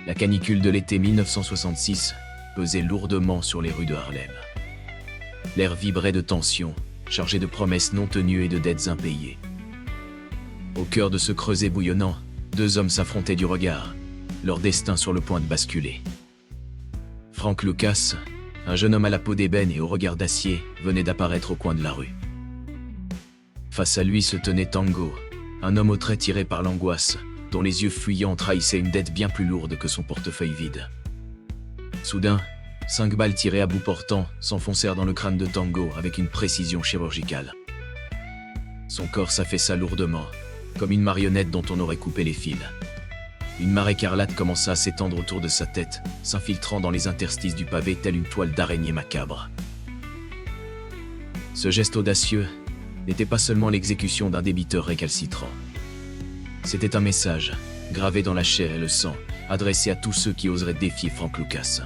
La canicule de l'été 1966 pesait lourdement sur les rues de Harlem. L'air vibrait de tension, chargé de promesses non tenues et de dettes impayées. Au cœur de ce creuset bouillonnant, deux hommes s'affrontaient du regard, leur destin sur le point de basculer. Frank Lucas, un jeune homme à la peau d'ébène et au regard d'acier, venait d'apparaître au coin de la rue. Face à lui se tenait Tango, un homme aux traits tirés par l'angoisse, dont les yeux fuyants trahissaient une dette bien plus lourde que son portefeuille vide. Soudain, 5 balles tirées à bout portant s'enfoncèrent dans le crâne de Tango avec une précision chirurgicale. Son corps s'affaissa lourdement, comme une marionnette dont on aurait coupé les fils. Une mare écarlate commença à s'étendre autour de sa tête, s'infiltrant dans les interstices du pavé telle une toile d'araignée macabre. Ce geste audacieux n'était pas seulement l'exécution d'un débiteur récalcitrant. C'était un message, gravé dans la chair et le sang, adressé à tous ceux qui oseraient défier Frank Lucas.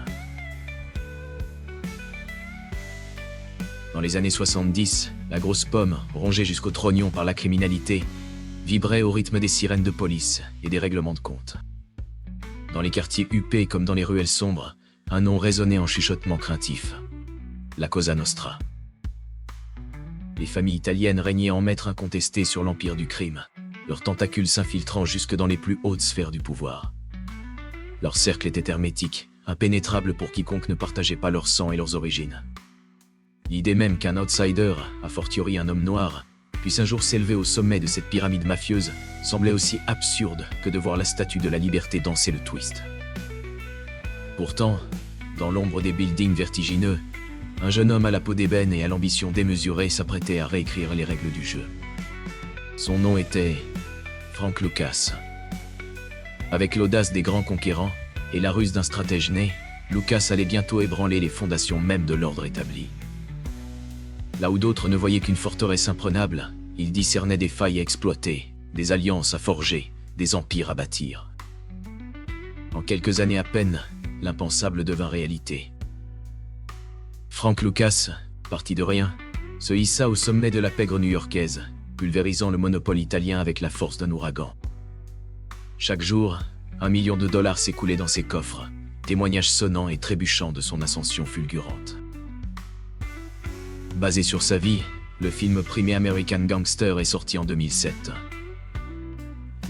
Dans les années 70, la grosse pomme, rongée jusqu'au trognon par la criminalité, vibrait au rythme des sirènes de police et des règlements de compte. Dans les quartiers huppés comme dans les ruelles sombres, un nom résonnait en chuchotement craintif. La Cosa Nostra. Les familles italiennes régnaient en maîtres incontestés sur l'empire du crime, leurs tentacules s'infiltrant jusque dans les plus hautes sphères du pouvoir. Leur cercle était hermétique, impénétrable pour quiconque ne partageait pas leur sang et leurs origines. L'idée même qu'un outsider, a fortiori un homme noir, puisse un jour s'élever au sommet de cette pyramide mafieuse semblait aussi absurde que de voir la statue de la liberté danser le twist. Pourtant, dans l'ombre des buildings vertigineux, un jeune homme à la peau d'ébène et à l'ambition démesurée s'apprêtait à réécrire les règles du jeu. Son nom était Frank Lucas. Avec l'audace des grands conquérants et la ruse d'un stratège né, Lucas allait bientôt ébranler les fondations même de l'ordre établi. Là où d'autres ne voyaient qu'une forteresse imprenable, il discernait des failles à exploiter, des alliances à forger, des empires à bâtir. En quelques années à peine, l'impensable devint réalité. Frank Lucas, parti de rien, se hissa au sommet de la pègre new-yorkaise, pulvérisant le monopole italien avec la force d'un ouragan. Chaque jour, $1 million s'écoulait dans ses coffres, témoignage sonnant et trébuchant de son ascension fulgurante. Basé sur sa vie, le film primé American Gangster est sorti en 2007.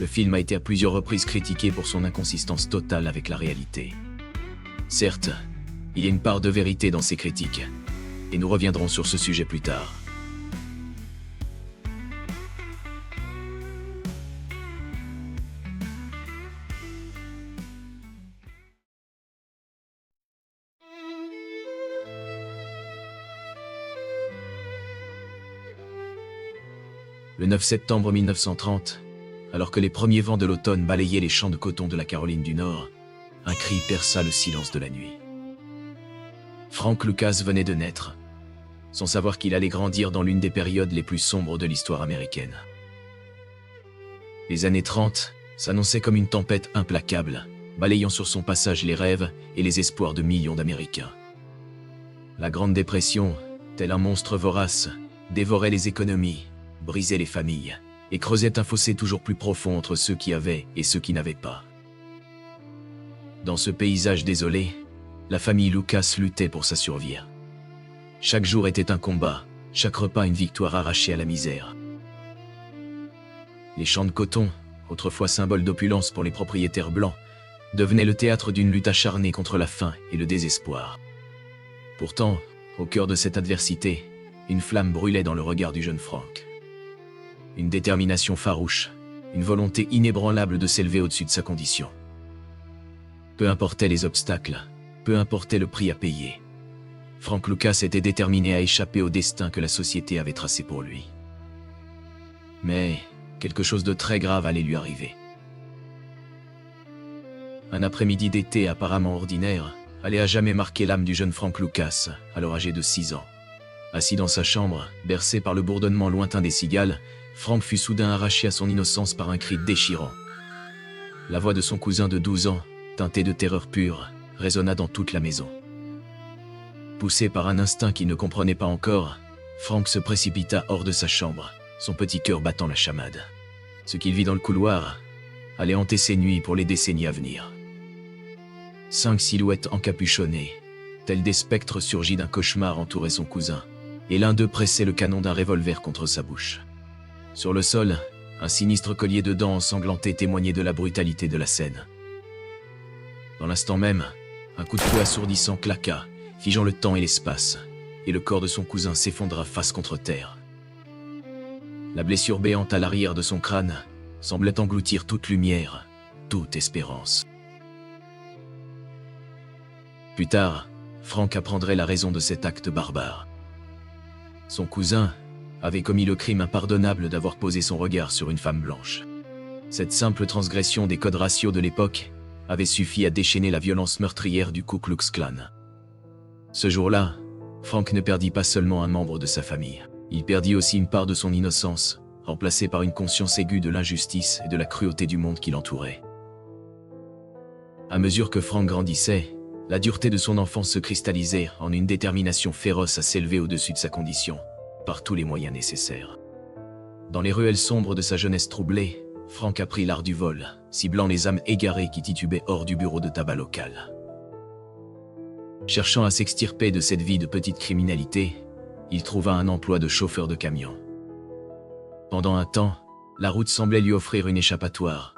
Le film a été à plusieurs reprises critiqué pour son inconsistance totale avec la réalité. Certes, il y a une part de vérité dans ces critiques, et nous reviendrons sur ce sujet plus tard. Le 9 septembre 1930, alors que les premiers vents de l'automne balayaient les champs de coton de la Caroline du Nord, un cri perça le silence de la nuit. Frank Lucas venait de naître, sans savoir qu'il allait grandir dans l'une des périodes les plus sombres de l'histoire américaine. Les années 30 s'annonçaient comme une tempête implacable, balayant sur son passage les rêves et les espoirs de millions d'Américains. La Grande Dépression, tel un monstre vorace, dévorait les économies, brisait les familles, et creusait un fossé toujours plus profond entre ceux qui avaient et ceux qui n'avaient pas. Dans ce paysage désolé, la famille Lucas luttait pour sa survie. Chaque jour était un combat, chaque repas une victoire arrachée à la misère. Les champs de coton, autrefois symbole d'opulence pour les propriétaires blancs, devenaient le théâtre d'une lutte acharnée contre la faim et le désespoir. Pourtant, au cœur de cette adversité, une flamme brûlait dans le regard du jeune Frank. Une détermination farouche, une volonté inébranlable de s'élever au-dessus de sa condition. Peu importaient les obstacles, peu importait le prix à payer. Frank Lucas était déterminé à échapper au destin que la société avait tracé pour lui. Mais quelque chose de très grave allait lui arriver. Un après-midi d'été apparemment ordinaire allait à jamais marquer l'âme du jeune Frank Lucas, alors âgé de 6 ans. Assis dans sa chambre, bercé par le bourdonnement lointain des cigales, Frank fut soudain arraché à son innocence par un cri déchirant. La voix de son cousin de 12 ans, teintée de terreur pure, résonna dans toute la maison. Poussé par un instinct qu'il ne comprenait pas encore, Frank se précipita hors de sa chambre, son petit cœur battant la chamade. Ce qu'il vit dans le couloir allait hanter ses nuits pour les décennies à venir. 5 silhouettes encapuchonnées, telles des spectres surgis d'un cauchemar, entouraient son cousin, et l'un d'eux pressait le canon d'un revolver contre sa bouche. Sur le sol, un sinistre collier de dents ensanglantées témoignait de la brutalité de la scène. Dans l'instant même, un coup de feu assourdissant claqua, figeant le temps et l'espace, et le corps de son cousin s'effondra face contre terre. La blessure béante à l'arrière de son crâne semblait engloutir toute lumière, toute espérance. Plus tard, Frank apprendrait la raison de cet acte barbare. Son cousin avait commis le crime impardonnable d'avoir posé son regard sur une femme blanche. Cette simple transgression des codes raciaux de l'époque avait suffi à déchaîner la violence meurtrière du Ku Klux Klan. Ce jour-là, Frank ne perdit pas seulement un membre de sa famille, il perdit aussi une part de son innocence, remplacée par une conscience aiguë de l'injustice et de la cruauté du monde qui l'entourait. À mesure que Frank grandissait, la dureté de son enfance se cristallisait en une détermination féroce à s'élever au-dessus de sa condition, par tous les moyens nécessaires. Dans les ruelles sombres de sa jeunesse troublée, Frank apprit l'art du vol, ciblant les âmes égarées qui titubaient hors du bureau de tabac local. Cherchant à s'extirper de cette vie de petite criminalité, il trouva un emploi de chauffeur de camion. Pendant un temps, la route semblait lui offrir une échappatoire,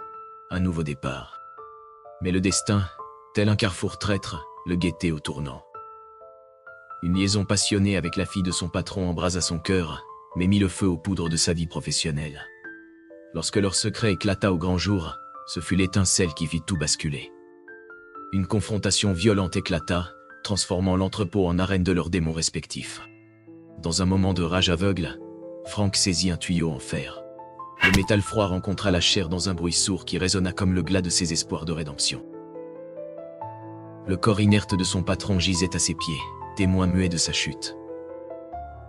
un nouveau départ. Mais le destin, tel un carrefour traître, le guettait au tournant. Une liaison passionnée avec la fille de son patron embrasa son cœur, mais mit le feu aux poudres de sa vie professionnelle. Lorsque leur secret éclata au grand jour, ce fut l'étincelle qui fit tout basculer. Une confrontation violente éclata, transformant l'entrepôt en arène de leurs démons respectifs. Dans un moment de rage aveugle, Frank saisit un tuyau en fer. Le métal froid rencontra la chair dans un bruit sourd qui résonna comme le glas de ses espoirs de rédemption. Le corps inerte de son patron gisait à ses pieds, témoin muet de sa chute.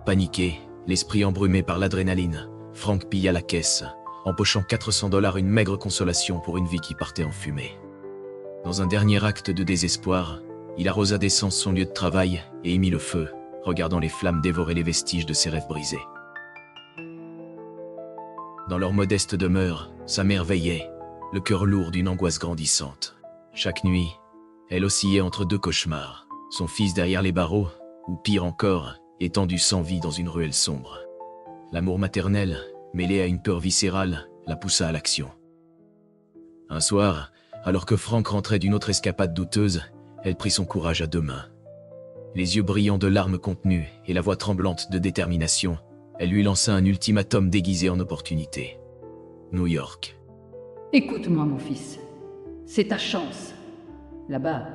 Paniqué, l'esprit embrumé par l'adrénaline, Frank pilla la caisse, empochant $400, une maigre consolation pour une vie qui partait en fumée. Dans un dernier acte de désespoir, il arrosa d'essence son lieu de travail et y mit le feu, regardant les flammes dévorer les vestiges de ses rêves brisés. Dans leur modeste demeure, sa mère veillait, le cœur lourd d'une angoisse grandissante. Chaque nuit, elle oscillait entre deux cauchemars, son fils derrière les barreaux, ou pire encore, étendu sans vie dans une ruelle sombre. L'amour maternel, mêlé à une peur viscérale, la poussa à l'action. Un soir, alors que Frank rentrait d'une autre escapade douteuse, elle prit son courage à deux mains. Les yeux brillants de larmes contenues et la voix tremblante de détermination, elle lui lança un ultimatum déguisé en opportunité. New York. Écoute-moi, mon fils. C'est ta chance. Là-bas,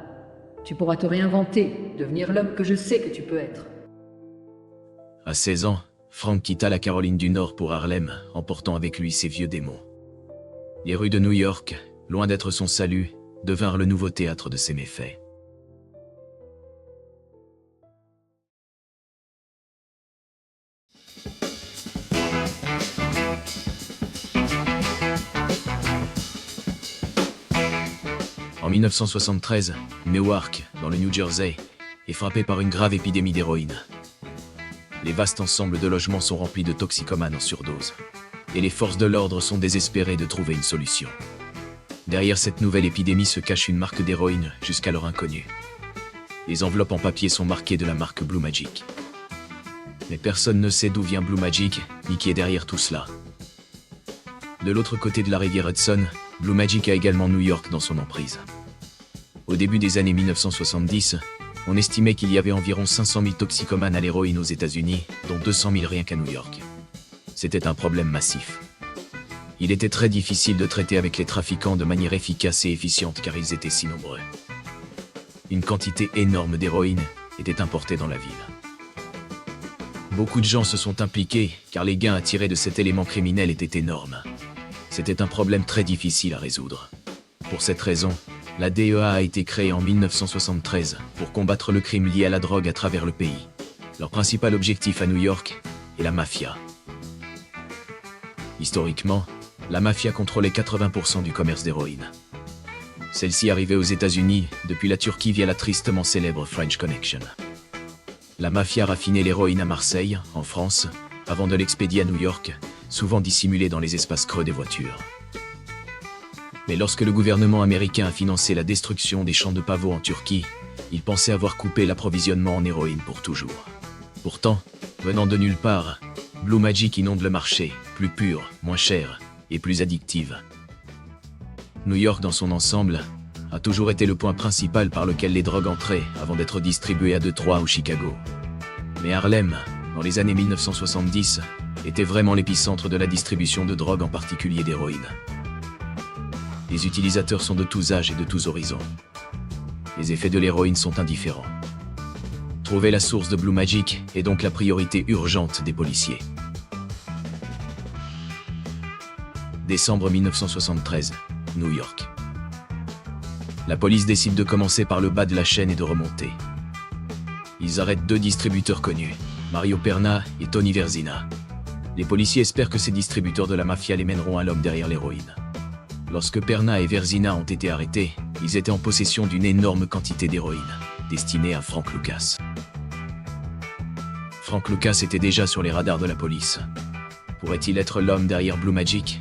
tu pourras te réinventer, devenir l'homme que je sais que tu peux être. À 16 ans, Frank quitta la Caroline du Nord pour Harlem, emportant avec lui ses vieux démons. Les rues de New York, loin d'être son salut, devinrent le nouveau théâtre de ses méfaits. En 1973, Newark, dans le New Jersey, est frappé par une grave épidémie d'héroïne. Les vastes ensembles de logements sont remplis de toxicomanes en surdose. Et les forces de l'ordre sont désespérées de trouver une solution. Derrière cette nouvelle épidémie se cache une marque d'héroïne jusqu'alors inconnue. Les enveloppes en papier sont marquées de la marque Blue Magic. Mais personne ne sait d'où vient Blue Magic, ni qui est derrière tout cela. De l'autre côté de la rivière Hudson, Blue Magic a également New York dans son emprise. Au début des années 1970, on estimait qu'il y avait environ 500 000 toxicomanes à l'héroïne aux États-Unis, dont 200 000 rien qu'à New York. C'était un problème massif. Il était très difficile de traiter avec les trafiquants de manière efficace et efficiente car ils étaient si nombreux. Une quantité énorme d'héroïne était importée dans la ville. Beaucoup de gens se sont impliqués car les gains à tirer de cet élément criminel étaient énormes. C'était un problème très difficile à résoudre. Pour cette raison, la DEA a été créée en 1973 pour combattre le crime lié à la drogue à travers le pays. Leur principal objectif à New York est la mafia. Historiquement, la mafia contrôlait 80% du commerce d'héroïne. Celle-ci arrivait aux États-Unis depuis la Turquie via la tristement célèbre French Connection. La mafia raffinait l'héroïne à Marseille, en France, avant de l'expédier à New York, souvent dissimulée dans les espaces creux des voitures. Mais lorsque le gouvernement américain a financé la destruction des champs de pavots en Turquie, il pensait avoir coupé l'approvisionnement en héroïne pour toujours. Pourtant, venant de nulle part, Blue Magic inonde le marché, plus pure, moins chère et plus addictive. New York dans son ensemble a toujours été le point principal par lequel les drogues entraient avant d'être distribuées à Détroit ou Chicago. Mais Harlem, dans les années 1970, était vraiment l'épicentre de la distribution de drogue, en particulier d'héroïne. Les utilisateurs sont de tous âges et de tous horizons. Les effets de l'héroïne sont indifférents. Trouver la source de Blue Magic est donc la priorité urgente des policiers. Décembre 1973, New York. La police décide de commencer par le bas de la chaîne et de remonter. Ils arrêtent 2 distributeurs connus, Mario Perna et Tony Versina. Les policiers espèrent que ces distributeurs de la mafia les mèneront à l'homme derrière l'héroïne. Lorsque Perna et Versina ont été arrêtés, ils étaient en possession d'une énorme quantité d'héroïne, destinée à Frank Lucas. Frank Lucas était déjà sur les radars de la police. Pourrait-il être l'homme derrière Blue Magic ?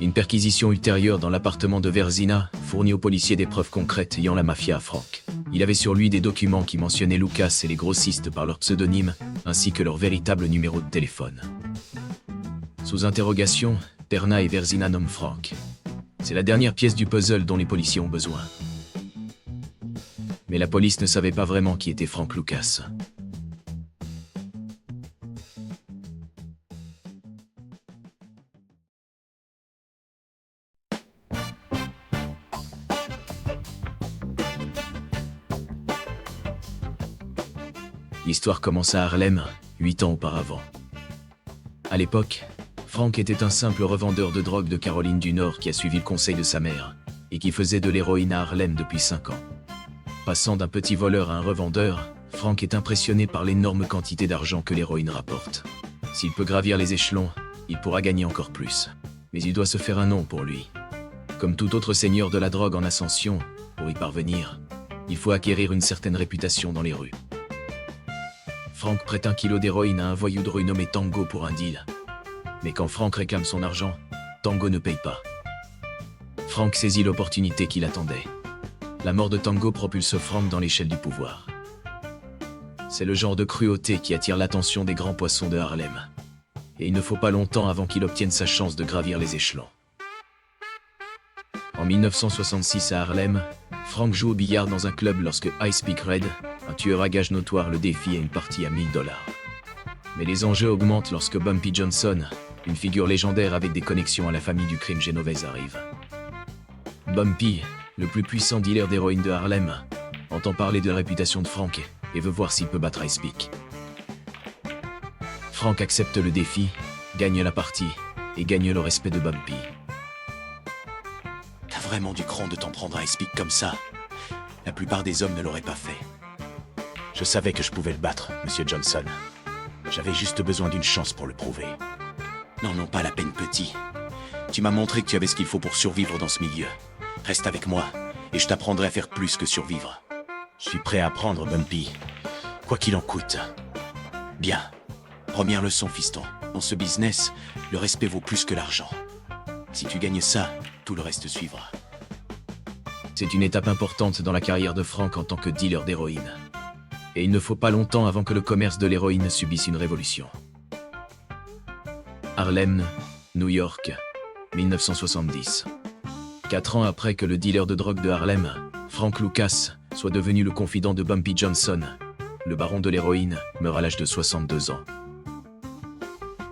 Une perquisition ultérieure dans l'appartement de Versina fournit aux policiers des preuves concrètes liant la mafia à Frank. Il avait sur lui des documents qui mentionnaient Lucas et les grossistes par leur pseudonyme, ainsi que leur véritable numéro de téléphone. Sous interrogation, Perna et Versina nomment Frank. C'est la dernière pièce du puzzle dont les policiers ont besoin. Mais la police ne savait pas vraiment qui était Frank Lucas. L'histoire commence à Harlem, 8 ans auparavant. À l'époque, Frank était un simple revendeur de drogue de Caroline du Nord qui a suivi le conseil de sa mère et qui faisait de l'héroïne à Harlem depuis 5 ans. Passant d'un petit voleur à un revendeur, Frank est impressionné par l'énorme quantité d'argent que l'héroïne rapporte. S'il peut gravir les échelons, il pourra gagner encore plus. Mais il doit se faire un nom pour lui. Comme tout autre seigneur de la drogue en ascension, pour y parvenir, il faut acquérir une certaine réputation dans les rues. Frank prête 1 kilo d'héroïne à un voyou de rue nommé Tango pour un deal. Mais quand Frank réclame son argent, Tango ne paye pas. Frank saisit l'opportunité qu'il attendait. La mort de Tango propulse Frank dans l'échelle du pouvoir. C'est le genre de cruauté qui attire l'attention des grands poissons de Harlem. Et il ne faut pas longtemps avant qu'il obtienne sa chance de gravir les échelons. En 1966 à Harlem, Frank joue au billard dans un club lorsque Ice Pick Red, un tueur à gages notoire, le défie à une partie à $1000. Mais les enjeux augmentent lorsque Bumpy Johnson, une figure légendaire avec des connexions à la famille du crime génovaise, arrive. Bumpy, le plus puissant dealer d'héroïne de Harlem, entend parler de la réputation de Frank et veut voir s'il peut battre Ice Pick. Frank accepte le défi, gagne la partie et gagne le respect de Bumpy. T'as vraiment du cran de t'en prendre à Ice Pick comme ça. La plupart des hommes ne l'auraient pas fait. Je savais que je pouvais le battre, Monsieur Johnson. J'avais juste besoin d'une chance pour le prouver. Non, pas la peine, petit. Tu m'as montré que tu avais ce qu'il faut pour survivre dans ce milieu. Reste avec moi, et je t'apprendrai à faire plus que survivre. Je suis prêt à apprendre, Bumpy. Quoi qu'il en coûte. Bien. Première leçon, fiston. Dans ce business, le respect vaut plus que l'argent. Si tu gagnes ça, tout le reste suivra. C'est une étape importante dans la carrière de Frank en tant que dealer d'héroïne. Et il ne faut pas longtemps avant que le commerce de l'héroïne subisse une révolution. Harlem, New York, 1970. 4 ans après que le dealer de drogue de Harlem, Frank Lucas, soit devenu le confident de Bumpy Johnson, le baron de l'héroïne meurt à l'âge de 62 ans.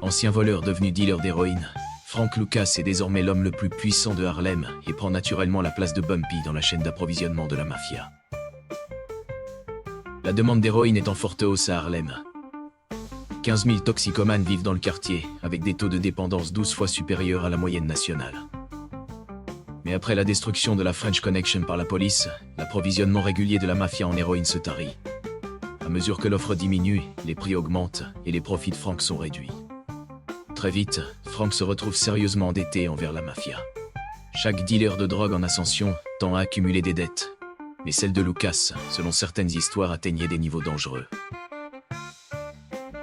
Ancien voleur devenu dealer d'héroïne, Frank Lucas est désormais l'homme le plus puissant de Harlem et prend naturellement la place de Bumpy dans la chaîne d'approvisionnement de la mafia. La demande d'héroïne est en forte hausse à Harlem. 15 000 toxicomanes vivent dans le quartier, avec des taux de dépendance 12 fois supérieurs à la moyenne nationale. Mais après la destruction de la French Connection par la police, l'approvisionnement régulier de la mafia en héroïne se tarit. À mesure que l'offre diminue, les prix augmentent et les profits de Frank sont réduits. Très vite, Frank se retrouve sérieusement endetté envers la mafia. Chaque dealer de drogue en ascension tend à accumuler des dettes, mais celle de Lucas, selon certaines histoires, atteignait des niveaux dangereux.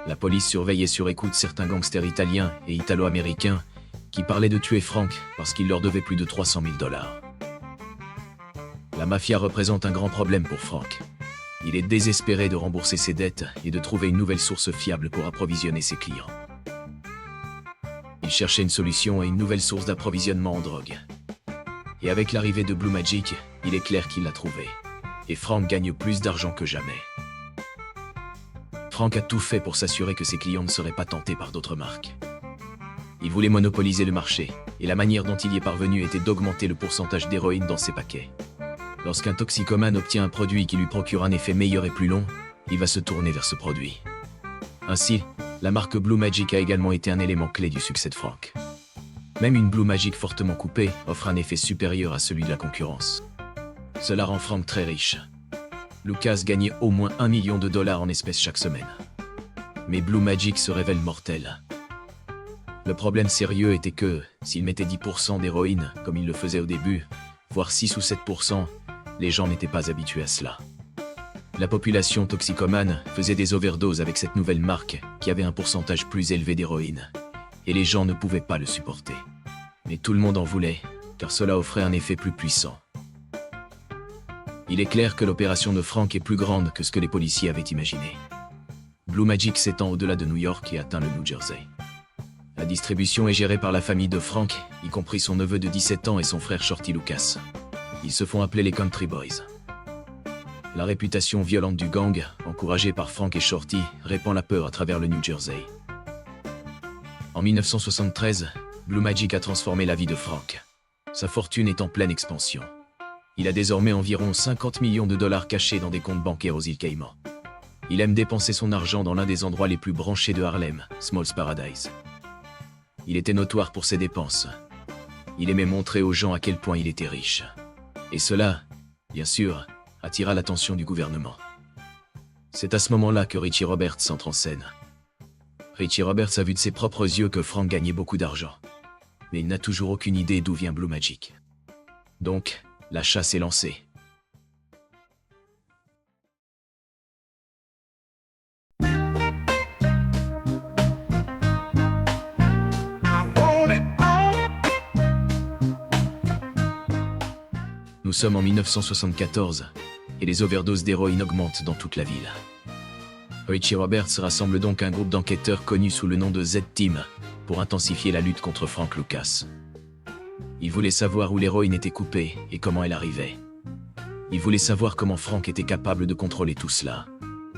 La police surveille et surécoute certains gangsters italiens et italo-américains qui parlaient de tuer Frank parce qu'il leur devait plus de 300 000 dollars. La mafia représente un grand problème pour Frank. Il est désespéré de rembourser ses dettes et de trouver une nouvelle source fiable pour approvisionner ses clients. Il cherchait une solution et une nouvelle source d'approvisionnement en drogue. Et avec l'arrivée de Blue Magic, il est clair qu'il l'a trouvé. Et Frank gagne plus d'argent que jamais. Frank a tout fait pour s'assurer que ses clients ne seraient pas tentés par d'autres marques. Il voulait monopoliser le marché, et la manière dont il y est parvenu était d'augmenter le pourcentage d'héroïne dans ses paquets. Lorsqu'un toxicomane obtient un produit qui lui procure un effet meilleur et plus long, il va se tourner vers ce produit. Ainsi, la marque Blue Magic a également été un élément clé du succès de Frank. Même une Blue Magic fortement coupée offre un effet supérieur à celui de la concurrence. Cela rend Frank très riche. Lucas gagnait au moins 1 million de dollars en espèces chaque semaine. Mais Blue Magic se révèle mortel. Le problème sérieux était que, s'il mettait 10% d'héroïne, comme il le faisait au début, voire 6 ou 7%, les gens n'étaient pas habitués à cela. La population toxicomane faisait des overdoses avec cette nouvelle marque qui avait un pourcentage plus élevé d'héroïne, et les gens ne pouvaient pas le supporter. Mais tout le monde en voulait, car cela offrait un effet plus puissant. Il est clair que l'opération de Frank est plus grande que ce que les policiers avaient imaginé. Blue Magic s'étend au-delà de New York et atteint le New Jersey. La distribution est gérée par la famille de Frank, y compris son neveu de 17 ans et son frère Shorty Lucas. Ils se font appeler les Country Boys. La réputation violente du gang, encouragée par Frank et Shorty, répand la peur à travers le New Jersey. En 1973, Blue Magic a transformé la vie de Frank. Sa fortune est en pleine expansion. Il a désormais environ 50 millions de dollars cachés dans des comptes bancaires aux îles Caïmans. Il aime dépenser son argent dans l'un des endroits les plus branchés de Harlem, Small's Paradise. Il était notoire pour ses dépenses. Il aimait montrer aux gens à quel point il était riche. Et cela, bien sûr, attira l'attention du gouvernement. C'est à ce moment-là que Richie Roberts entre en scène. Richie Roberts a vu de ses propres yeux que Frank gagnait beaucoup d'argent. Mais il n'a toujours aucune idée d'où vient Blue Magic. Donc, la chasse est lancée. Nous sommes en 1974, et les overdoses d'héroïne augmentent dans toute la ville. Richie Roberts rassemble donc un groupe d'enquêteurs connu sous le nom de Z-Team pour intensifier la lutte contre Frank Lucas. Il voulait savoir où l'héroïne était coupée et comment elle arrivait. Il voulait savoir comment Frank était capable de contrôler tout cela.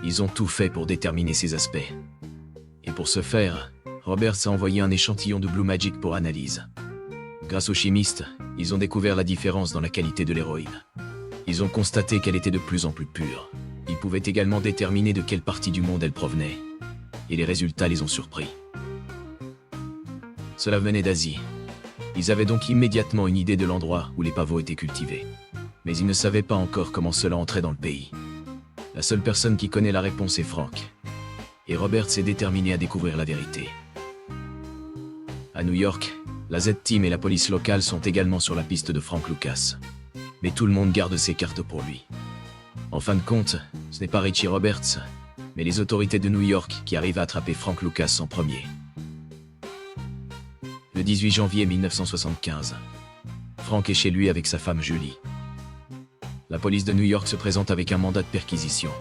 Ils ont tout fait pour déterminer ces aspects. Et pour ce faire, Roberts a envoyé un échantillon de Blue Magic pour analyse. Grâce aux chimistes, ils ont découvert la différence dans la qualité de l'héroïne. Ils ont constaté qu'elle était de plus en plus pure. Ils pouvaient également déterminer de quelle partie du monde elle provenait. Et les résultats les ont surpris. Cela venait d'Asie. Ils avaient donc immédiatement une idée de l'endroit où les pavots étaient cultivés. Mais ils ne savaient pas encore comment cela entrait dans le pays. La seule personne qui connaît la réponse est Frank. Et Roberts s'est déterminé à découvrir la vérité. À New York, la Z-Team et la police locale sont également sur la piste de Frank Lucas. Mais tout le monde garde ses cartes pour lui. En fin de compte, ce n'est pas Richie Roberts, mais les autorités de New York qui arrivent à attraper Frank Lucas en premier. Le 18 janvier 1975, Frank est chez lui avec sa femme Julie. La police de New York se présente avec un mandat de perquisition.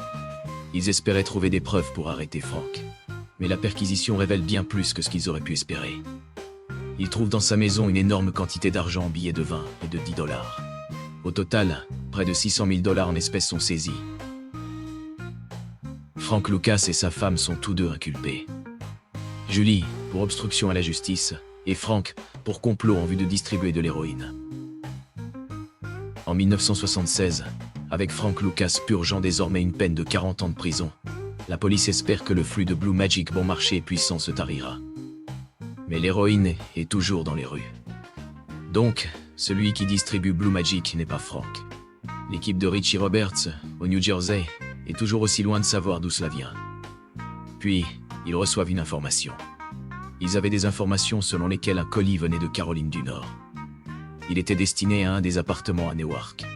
Ils espéraient trouver des preuves pour arrêter Frank. Mais la perquisition révèle bien plus que ce qu'ils auraient pu espérer. Ils trouvent dans sa maison une énorme quantité d'argent en billets de 20 et de 10 dollars. Au total, près de 600 000 dollars en espèces sont saisis. Frank Lucas et sa femme sont tous deux inculpés. Julie, pour obstruction à la justice, et Frank, pour complot en vue de distribuer de l'héroïne. En 1976, avec Frank Lucas purgeant désormais une peine de 40 ans de prison, la police espère que le flux de Blue Magic bon marché et puissant se tarira. Mais l'héroïne est toujours dans les rues. Donc, celui qui distribue Blue Magic n'est pas Frank. L'équipe de Richie Roberts, au New Jersey, est toujours aussi loin de savoir d'où cela vient. Puis, ils reçoivent une information. Ils avaient des informations selon lesquelles un colis venait de Caroline du Nord. Il était destiné à un des appartements à Newark.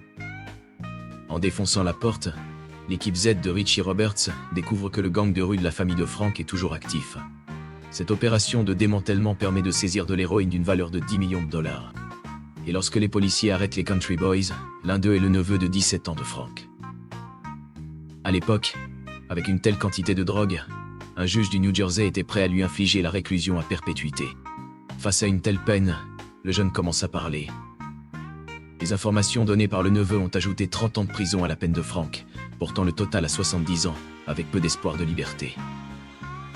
En défonçant la porte, l'équipe Z de Richie Roberts découvre que le gang de rue de la famille de Frank est toujours actif. Cette opération de démantèlement permet de saisir de l'héroïne d'une valeur de 10 millions de dollars. Et lorsque les policiers arrêtent les Country Boys, l'un d'eux est le neveu de 17 ans de Frank. À l'époque, avec une telle quantité de drogue, un juge du New Jersey était prêt à lui infliger la réclusion à perpétuité. Face à une telle peine, le jeune commence à parler. Les informations données par le neveu ont ajouté 30 ans de prison à la peine de Frank, portant le total à 70 ans, avec peu d'espoir de liberté.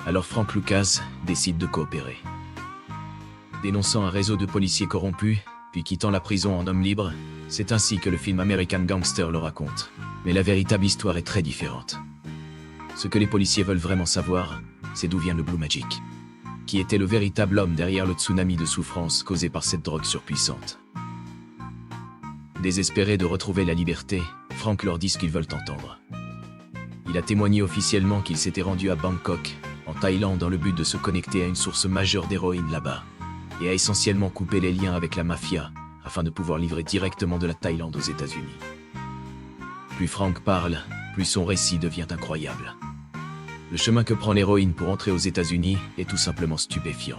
Alors Frank Lucas décide de coopérer. Dénonçant un réseau de policiers corrompus, puis quittant la prison en homme libre, c'est ainsi que le film American Gangster le raconte. Mais la véritable histoire est très différente. Ce que les policiers veulent vraiment savoir, c'est d'où vient le Blue Magic. Qui était le véritable homme derrière le tsunami de souffrance causé par cette drogue surpuissante. Désespéré de retrouver la liberté, Frank leur dit ce qu'ils veulent entendre. Il a témoigné officiellement qu'il s'était rendu à Bangkok, en Thaïlande, dans le but de se connecter à une source majeure d'héroïne là-bas, et a essentiellement coupé les liens avec la mafia, afin de pouvoir livrer directement de la Thaïlande aux États-Unis. Plus Frank parle, plus son récit devient incroyable. Le chemin que prend l'héroïne pour entrer aux États-Unis est tout simplement stupéfiant.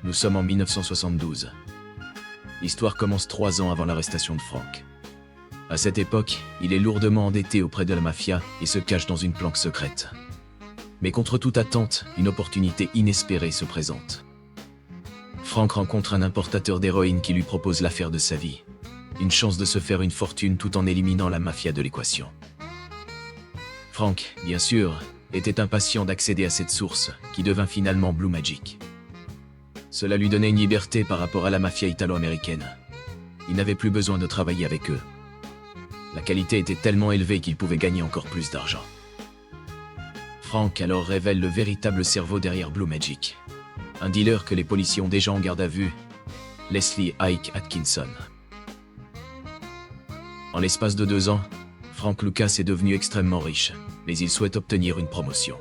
Nous sommes en 1972. L'histoire commence 3 ans avant l'arrestation de Frank. À cette époque, il est lourdement endetté auprès de la mafia et se cache dans une planque secrète. Mais contre toute attente, une opportunité inespérée se présente. Frank rencontre un importateur d'héroïne qui lui propose l'affaire de sa vie. Une chance de se faire une fortune tout en éliminant la mafia de l'équation. Frank, bien sûr, était impatient d'accéder à cette source, qui devint finalement Blue Magic. Cela lui donnait une liberté par rapport à la mafia italo-américaine. Il n'avait plus besoin de travailler avec eux. La qualité était tellement élevée qu'il pouvait gagner encore plus d'argent. Frank alors révèle le véritable cerveau derrière Blue Magic. Un dealer que les policiers ont déjà en garde à vue, Leslie Ike Atkinson. En l'espace de 2 ans, Frank Lucas est devenu extrêmement riche, mais il souhaite obtenir une promotion.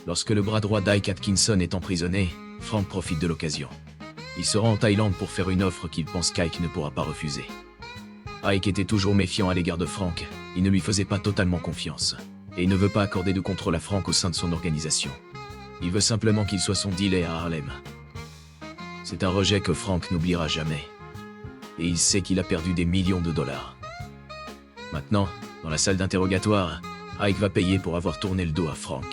Lorsque le bras droit d'Ike Atkinson est emprisonné, Frank profite de l'occasion. Il se rend en Thaïlande pour faire une offre qu'il pense qu'Ike ne pourra pas refuser. Ike était toujours méfiant à l'égard de Frank, il ne lui faisait pas totalement confiance, et il ne veut pas accorder de contrôle à Frank au sein de son organisation. Il veut simplement qu'il soit son dealer à Harlem. C'est un rejet que Frank n'oubliera jamais. Et il sait qu'il a perdu des millions de dollars. Maintenant, dans la salle d'interrogatoire, Ike va payer pour avoir tourné le dos à Frank.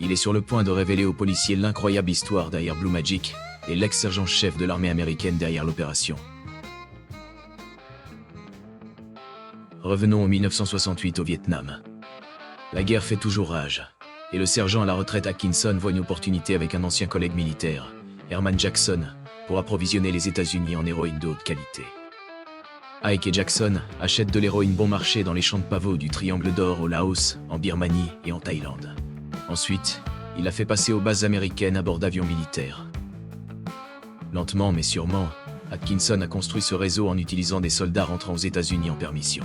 Il est sur le point de révéler aux policiers l'incroyable histoire derrière Blue Magic et l'ex-sergent-chef de l'armée américaine derrière l'opération. Revenons en 1968 au Vietnam. La guerre fait toujours rage, et le sergent à la retraite Atkinson voit une opportunité avec un ancien collègue militaire, Herman Jackson, pour approvisionner les États-Unis en héroïne de haute qualité. Ike et Jackson achètent de l'héroïne bon marché dans les champs de pavots du Triangle d'Or au Laos, en Birmanie et en Thaïlande. Ensuite, il la fait passer aux bases américaines à bord d'avions militaires. Lentement mais sûrement, Atkinson a construit ce réseau en utilisant des soldats rentrant aux États-Unis en permission.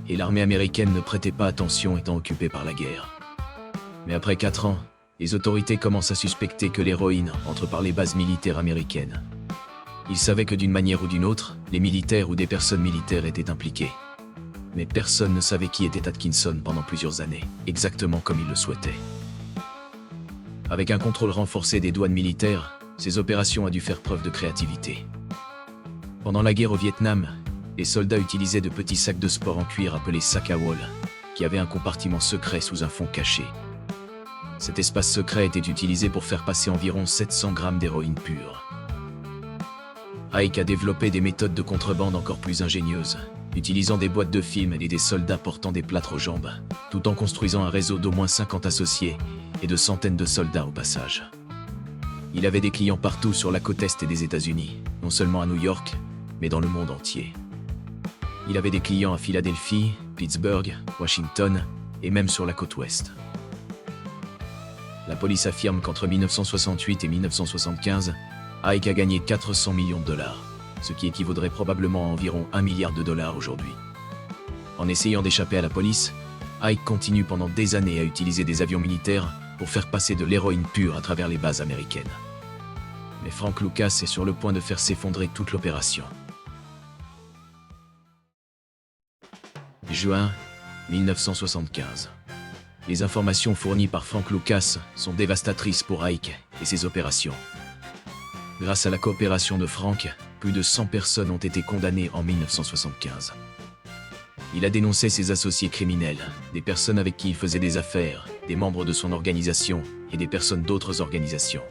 Et l'armée américaine ne prêtait pas attention étant occupée par la guerre. Mais après 4 ans, les autorités commencent à suspecter que l'héroïne entre par les bases militaires américaines. Ils savaient que d'une manière ou d'une autre, les militaires ou des personnes militaires étaient impliqués. Mais personne ne savait qui était Atkinson pendant plusieurs années, exactement comme il le souhaitait. Avec un contrôle renforcé des douanes militaires, ces opérations ont dû faire preuve de créativité. Pendant la guerre au Vietnam, les soldats utilisaient de petits sacs de sport en cuir appelés sacs à wall, qui avaient un compartiment secret sous un fond caché. Cet espace secret était utilisé pour faire passer environ 700 grammes d'héroïne pure. Ike a développé des méthodes de contrebande encore plus ingénieuses, utilisant des boîtes de film et des soldats portant des plâtres aux jambes, tout en construisant un réseau d'au moins 50 associés et de centaines de soldats au passage. Il avait des clients partout sur la côte est des États-Unis, non seulement à New York, mais dans le monde entier. Il avait des clients à Philadelphie, Pittsburgh, Washington et même sur la côte ouest. La police affirme qu'entre 1968 et 1975, Ike a gagné 400 millions de dollars, ce qui équivaudrait probablement à environ 1 milliard de dollars aujourd'hui. En essayant d'échapper à la police, Ike continue pendant des années à utiliser des avions militaires pour faire passer de l'héroïne pure à travers les bases américaines. mais Frank Lucas est sur le point de faire s'effondrer toute l'opération. Juin 1975. Les informations fournies par Frank Lucas sont dévastatrices pour Ike et ses opérations. Grâce à la coopération de Frank, plus de 100 personnes ont été condamnées en 1975. Il a dénoncé ses associés criminels, des personnes avec qui il faisait des affaires, des membres de son organisation et des personnes d'autres organisations.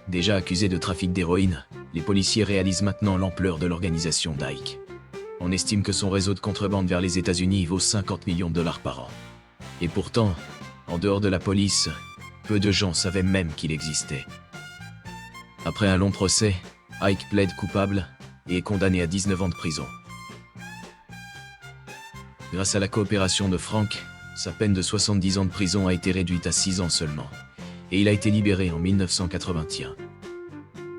Déjà accusés de trafic d'héroïne, les policiers réalisent maintenant l'ampleur de l'organisation d'Ike. On estime que son réseau de contrebande vers les États-Unis vaut 50 millions de dollars par an. Et pourtant, en dehors de la police, peu de gens savaient même qu'il existait. Après un long procès, Ike plaide coupable et est condamné à 19 ans de prison. Grâce à la coopération de Frank, sa peine de 70 ans de prison a été réduite à 6 ans seulement, et il a été libéré en 1981.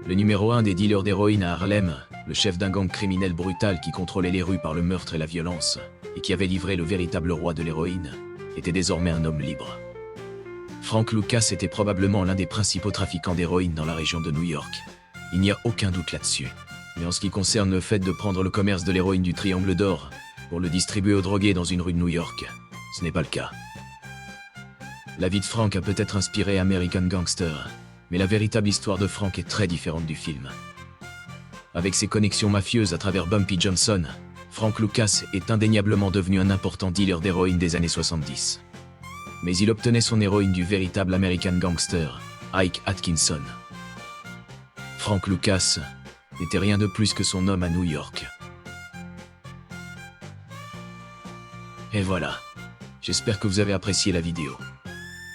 Le numéro 1 des dealers d'héroïne à Harlem, le chef d'un gang criminel brutal qui contrôlait les rues par le meurtre et la violence, et qui avait livré le véritable roi de l'héroïne, était désormais un homme libre. Frank Lucas était probablement l'un des principaux trafiquants d'héroïne dans la région de New York. Il n'y a aucun doute là-dessus. Mais en ce qui concerne le fait de prendre le commerce de l'héroïne du Triangle d'Or pour le distribuer aux drogués dans une rue de New York, ce n'est pas le cas. La vie de Frank a peut-être inspiré American Gangster, mais la véritable histoire de Frank est très différente du film. Avec ses connexions mafieuses à travers Bumpy Johnson, Frank Lucas est indéniablement devenu un important dealer d'héroïne des années 70. Mais il obtenait son héroïne du véritable American Gangster, Ike Atkinson. Frank Lucas n'était rien de plus que son homme à New York. Et voilà, j'espère que vous avez apprécié la vidéo.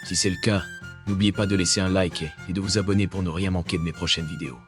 Si c'est le cas, n'oubliez pas de laisser un like et de vous abonner pour ne rien manquer de mes prochaines vidéos.